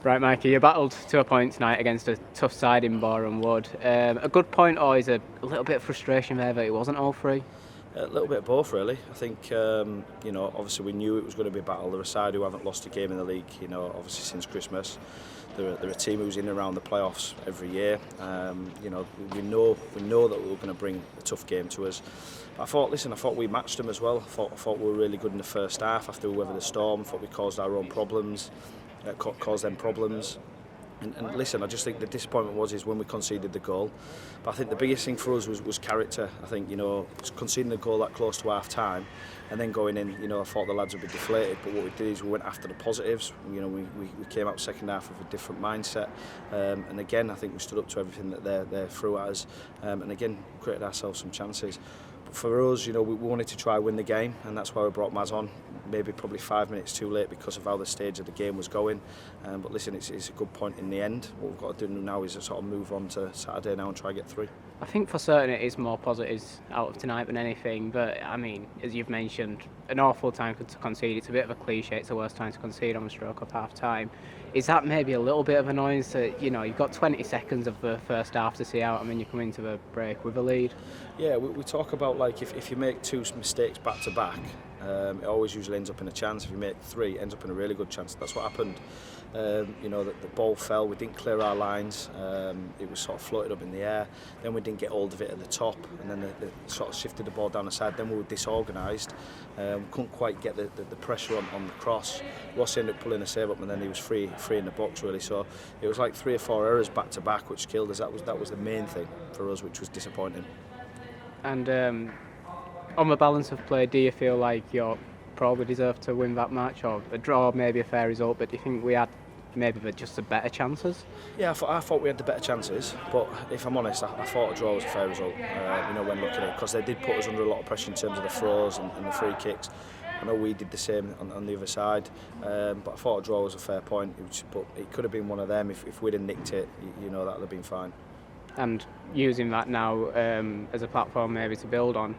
Right, Mikey, you battled to a point tonight against a tough side in Boreham Wood. A good point, or is a little bit of frustration there that it wasn't all three? A little bit of both, really. I think, obviously we knew it was going to be a battle. They're a side who haven't lost a game in the league, obviously since Christmas. They're a team who's in and around the playoffs every year. We know that we were going to bring a tough game to us. I thought we matched them as well. I thought we were really good in the first half after we weathered the storm. I thought we caused our own problems, caused them problems. And listen, I just think the disappointment was when we conceded the goal. But I think the biggest thing for us was character. I think, conceding the goal that close to half time and then going in, I thought the lads would be deflated. But what we did is we went after the positives. We came out second half with a different mindset. And again, I think we stood up to everything that they threw at us. And again, created ourselves some chances. But for us, we wanted to try win the game, and that's why we brought Maz on. Maybe probably 5 minutes too late because of how the stage of the game was going. But listen, it's a good point in the end. What we've got to do now is sort of move on to Saturday now and try and get 3. I think for certain it is more positives out of tonight than anything, but I mean, as you've mentioned, an awful time to concede. It's a bit of a cliche, it's the worst time to concede on the stroke of half time. Is that maybe a little bit of annoyance that, you've got 20 seconds of the first half to see out and then you come into the break with a lead? Yeah, we talk about like if you make 2 mistakes back to back, it always usually ends up in a chance. If you make 3, it ends up in a really good chance. That's what happened. The ball fell, we didn't clear our lines, it was sort of floated up in the air, then we didn't get hold of it at the top, and then they sort of shifted the ball down the side, then we were disorganised, couldn't quite get the pressure on the cross. Ross ended up pulling a save up and then he was free in the box really, so it was like 3 or 4 errors back to back which killed us. That was the main thing for us, which was disappointing. And on the balance of play, do you feel like you're probably deserved to win that match, or a draw, maybe a fair result, but do you think we had maybe just the better chances? Yeah, I thought we had the better chances, but if I'm honest, I thought a draw was a fair result, when looking at it, because they did put us under a lot of pressure in terms of the throws and the free kicks. I know we did the same on the other side, but I thought a draw was a fair point, but it could have been one of them. If we'd have nicked it, that would have been fine. And using that now as a platform maybe to build on,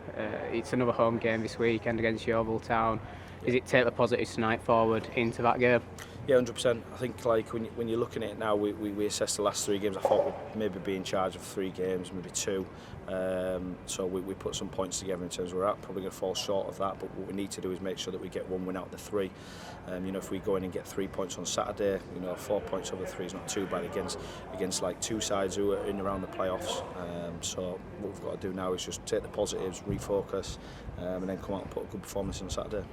it's another home game this weekend against Yeovil Town. Is it take the positives tonight forward into that game? Yeah, 100%. I think like when you're looking at it now, we assessed the last 3 games. I thought we'd maybe be in charge of 3 games, maybe 2. So we put some points together in terms of we're probably going to fall short of that. But what we need to do is make sure that we get 1 win out of the 3. If we go in and get 3 points on Saturday, 4 points over 3 is not too bad against like 2 sides who are in around the playoffs. So what we've got to do now is just take the positives, refocus, and then come out and put a good performance on Saturday.